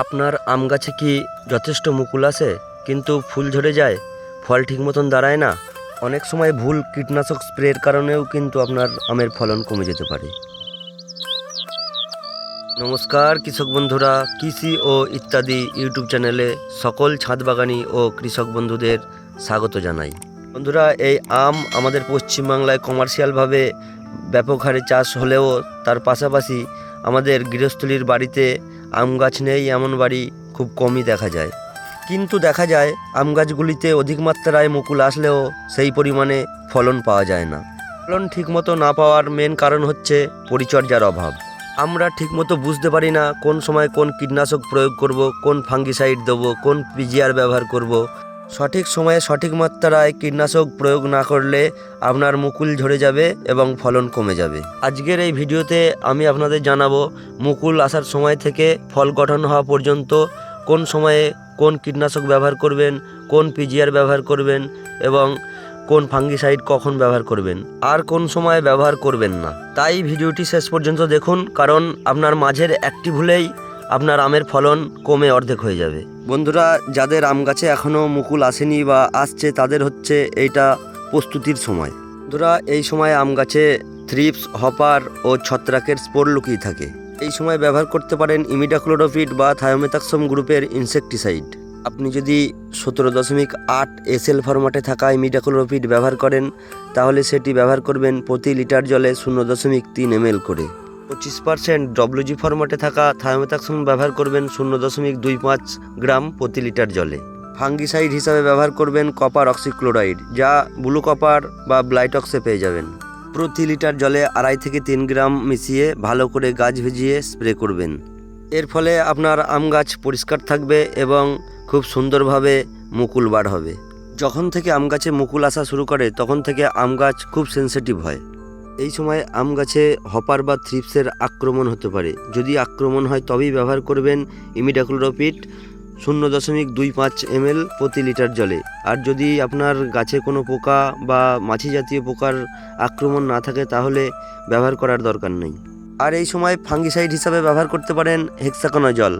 আপনার আম গাছে কি যথেষ্ট মুকুল আছে কিন্তু ফুল ঝরে যায়, ফল ঠিক মতন দাঁড়ায় না? অনেক সময় ভুল কীটনাশক স্প্রের কারণেও কিন্তু আপনার আমের ফলন কমে যেতে পারে। নমস্কার কৃষক বন্ধুরা, কৃষি ও ইত্যাদি ইউটিউব চ্যানেলে সকল ছাদ বাগানি ও কৃষক বন্ধুদের স্বাগত জানাই। বন্ধুরা, এই আম আমাদের পশ্চিমবাংলায় কমার্শিয়ালভাবে ব্যাপক হারে চাষ হলেও তার পাশাপাশি আমাদের গৃহস্থলীর বাড়িতে আম গাছ নেই এমন বাড়ি খুব কমই দেখা যায়। কিন্তু দেখা যায় আম গাছগুলিতে অধিক মাত্রায় মুকুল আসলেও সেই পরিমাণে ফলন পাওয়া যায় না। ফলন ঠিকমতো না পাওয়ার মেন কারণ হচ্ছে পরিচর্যার অভাব। আমরা ঠিকমতো বুঝতে পারি না কোন সময় কোন কীটনাশক প্রয়োগ করব, কোন ফাঙ্গিসাইড দেবো, কোন পিজিআর ব্যবহার করব। সঠিক সময়ে সঠিক মাত্রায় কীটনাশক প্রয়োগ না করলে আপনার মুকুল ঝরে যাবে এবং ফলন কমে যাবে। আজকের এই ভিডিওতে আমি আপনাদের জানাবো মুকুল আসার সময় থেকে ফল গঠন হওয়া পর্যন্ত কোন সময়ে কোন কীটনাশক ব্যবহার করবেন, কোন পিজিআর ব্যবহার করবেন এবং কোন ফাঙ্গিসাইড কখন ব্যবহার করবেন আর কোন সময় ব্যবহার করবেন না। তাই ভিডিওটি শেষ পর্যন্ত দেখুন, কারণ আপনার মাঝের একটি ভুলেই আপনার আমের ফলন কমে অর্ধেক হয়ে যাবে। বন্ধুরা, যাদের আম গাছে এখনও মুকুল আসেনি বা আসছে তাদের হচ্ছে এইটা প্রস্তুতির সময়। বন্ধুরা, এই সময় আম গাছে থ্রিপস, হপার ও ছত্রাকের স্পোর লুকিয়ে থাকে। এই সময় ব্যবহার করতে পারেন ইমিডাক্লোরোপিড বা থায়োমেথাক্সম গ্রুপের ইনসেকটিসাইড। আপনি যদি 17.8 SL ফরম্যাটে থাকা ইমিডাক্লোরোপিড ব্যবহার করেন তাহলে সেটি ব্যবহার করবেন প্রতি লিটার জলে 0.3 ml করে। 25% WG ফরম্যাটে থাকা থায়োমেথাক্সম ব্যবহার করবেন 0.25 গ্রাম প্রতি লিটার জলে। ফাঙ্গিসাইড হিসাবে ব্যবহার করবেন কপার অক্সিক্লোরাইড, যা ব্লু কপার বা ব্লাইটক্সে পেয়ে যাবেন। প্রতি লিটার জলে 2.5 থেকে 3 গ্রাম মিশিয়ে ভালো করে গাছ ভিজিয়ে স্প্রে করবেন। এর ফলে আপনার আম গাছ পরিষ্কার থাকবে এবং খুব সুন্দরভাবে মুকুল বার হবে। যখন থেকে আম গাছে মুকুল আসা শুরু করে তখন থেকে আম গাছ খুব সেনসিটিভ হয়। এই সময় আম গাছে হপার বা থ্রিপসের আক্রমণ হতে পারে। যদি আক্রমণ হয় তবেই ব্যবহার করবেন ইমিডাক্লোরোপিড 0.25 ml প্রতি লিটার জলে। আর যদি আপনার গাছে কোনো পোকা বা মাছি জাতীয় পোকার আক্রমণ না থাকে তাহলে ব্যবহার করার দরকার নেই। আর এই সময় ফাঙ্গিসাইড হিসাবে ব্যবহার করতে পারেন হেক্সাকোনাজল।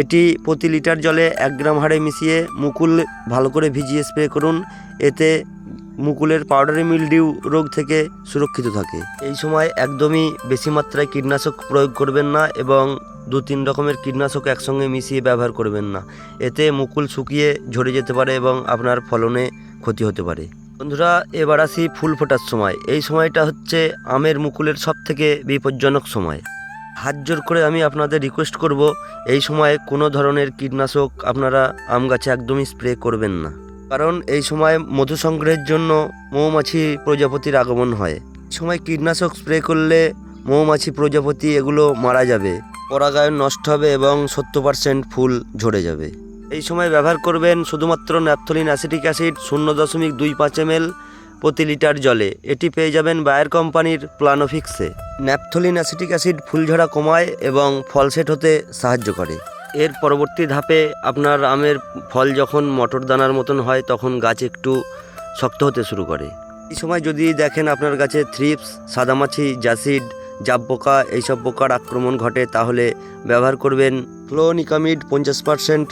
এটি প্রতি লিটার জলে 1 গ্রাম হারে মিশিয়ে মুকুল ভালো করে ভিজিয়ে স্প্রে করুন। এতে মুকুলের পাউডারি মিলডিউ রোগ থেকে সুরক্ষিত থাকে। এই সময় একদমই বেশি মাত্রায় কীটনাশক প্রয়োগ করবেন না এবং 2-3 রকমের কীটনাশক একসঙ্গে মিশিয়ে ব্যবহার করবেন না। এতে মুকুল শুকিয়ে ঝরে যেতে পারে এবং আপনার ফলনে ক্ষতি হতে পারে। বন্ধুরা, এবার আসি ফুল ফোটার সময়। এই সময়টা হচ্ছে আমের মুকুলের সবথেকে বিপজ্জনক সময়। হাত জোর করে আমি আপনাদের রিকোয়েস্ট করব, এই সময় কোনো ধরনের কীটনাশক আপনারা আম গাছে একদমই স্প্রে করবেন না, কারণ এই সময় মধু সংগ্রহের জন্য মৌমাছি প্রজাপতির আগমন হয়। এই সময় কীটনাশক স্প্রে করলে মৌমাছি প্রজাপতি এগুলো মারা যাবে, পরাগায়ন নষ্ট হবে এবং 70% ফুল ঝরে যাবে। এই সময় ব্যবহার করবেন শুধুমাত্র ন্যাপথলিন অ্যাসিটিক অ্যাসিড 0.25 ml প্রতি লিটার জলে। এটি পেয়ে যাবেন বায়ার কোম্পানির প্লানোফিক্সে। ন্যাপথলিন অ্যাসিটিক অ্যাসিড ফুল ঝরা কমায় এবং ফল সেট হতে সাহায্য করে। এর পরবর্তী ধাপে আপনার আমের ফল যখন মটর দানার মতন হয় তখন গাছ একটু শক্ত হতে শুরু করে। এই সময় যদি দেখেন আপনার গাছে থ্রিপস, সাদামাছি, জাসিড, জাব পোকা এইসব পোকার আক্রমণ ঘটে তাহলে ব্যবহার করবেন ফ্লোনিকামিড 50%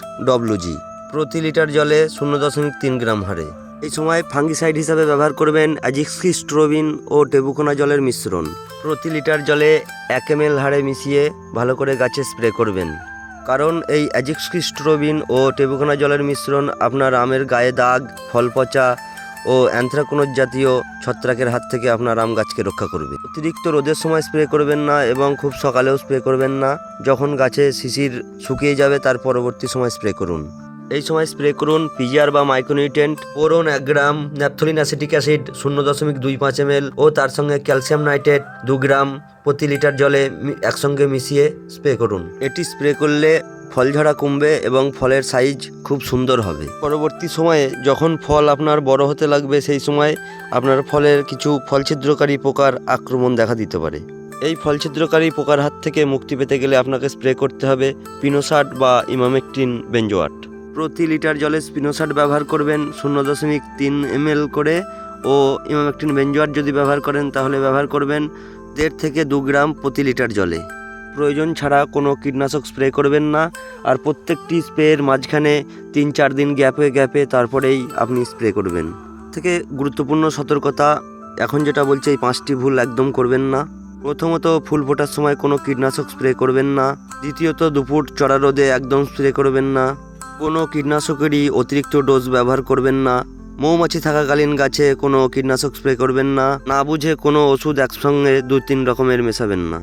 WG প্রতি লিটার জলে 0.3 গ্রাম হারে। এই সময় ফাঙ্গিসাইড হিসাবে ব্যবহার করবেন অ্যাজিক্সিস্ট্রোবিন ও টেবুকোনাজলের মিশ্রণ। প্রতি লিটার জলে 1 ml হারে মিশিয়ে ভালো করে গাছে স্প্রে করবেন, কারণ এই অ্যাজিক্সিস্ট্রোবিন ও টেবুকোনাজলের মিশ্রণ আপনার আমের গায়ে দাগ, ফল পচা ও অ্যানথ্রাকোনোজ জাতীয় ছত্রাকের হাত থেকে আপনার আম গাছকে রক্ষা করবে। অতিরিক্ত রোদের সময় স্প্রে করবেন না এবং খুব সকালেও স্প্রে করবেন না। যখন গাছে শিশির শুকিয়ে যাবে তার পরবর্তী সময় স্প্রে করুন। এই সময় স্প্রে করুন পিজিআর বা মাইক্রোনিউট্রিয়েন্ট, বোরন 1 গ্রাম, ন্যাপথলিন অ্যাসিটিক অ্যাসিড 0.25 ml ও তার সঙ্গে ক্যালসিয়াম নাইট্রেট 2 গ্রাম প্রতি লিটার জলে একসঙ্গে মিশিয়ে স্প্রে করুন। এটি স্প্রে করলে ফল ঝরা কমবে এবং ফলের সাইজ খুব সুন্দর হবে। পরবর্তী সময়ে যখন ফল আপনার বড় হতে লাগবে সেই সময় আপনার ফলের কিছু ফল ছিদ্রকারী পোকার আক্রমণ দেখা দিতে পারে। এই ফল ছিদ্রকারী পোকার হাত থেকে মুক্তি পেতে গেলে আপনাকে স্প্রে করতে হবে স্পিনোসাট বা ইমামেকটিন বেঞ্জোয়াট। প্রতি লিটার জলে স্পিনোসাট ব্যবহার করবেন 0.3 ml করে ও ইমামেকটিন বেঞ্জোয়াট যদি ব্যবহার করেন তাহলে ব্যবহার করবেন 1.5 থেকে 2 গ্রাম প্রতি লিটার জলে। প্রয়োজন ছাড়া কোনো কীটনাশক স্প্রে করবেন না। আর প্রত্যেকটি স্প্রের মাঝখানে 3-4 দিন গ্যাপে তারপরেই আপনি স্প্রে করবেন। থেকে গুরুত্বপূর্ণ সতর্কতা, এখন যেটা বলছি এই 5টি ভুল একদম করবেন না। প্রথমত, ফুল ফোটার সময় কোনো কীটনাশক স্প্রে করবেন না। দ্বিতীয়ত, দুপুর চড়া রোদে একদম স্প্রে করবেন না। কোনো কীটনাশকেরই অতিরিক্ত ডোজ ব্যবহার করবেন না। মৌমাছি থাকাকালীন গাছে কোনো কীটনাশক স্প্রে করবেন না। না বুঝে কোনো ওষুধ একসঙ্গে 2-3 রকমের মেশাবেন না।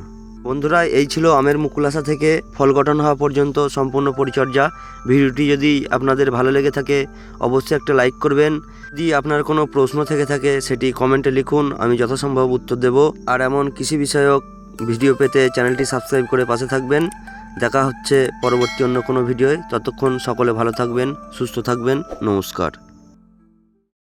বন্ধুরা, এই ছিল আমের মুকুল আসা থেকে ফল গঠন হওয়া পর্যন্ত সম্পূর্ণ পরিচর্যা। ভিডিওটি যদি আপনাদের ভালো লেগে থাকে অবশ্যই একটা লাইক করবেন। যদি আপনার কোনো প্রশ্ন থেকে থাকে সেটি কমেন্টে লিখুন, আমি যথাসম্ভব উত্তর দেব। আর এমন কৃষি বিষয়ক ভিডিও পেতে চ্যানেলটি সাবস্ক্রাইব করে পাশে থাকবেন। দেখা হচ্ছে পরবর্তী অন্য কোনো ভিডিওয়। ততক্ষণ সকলে ভালো থাকবেন, সুস্থ থাকবেন। নমস্কার।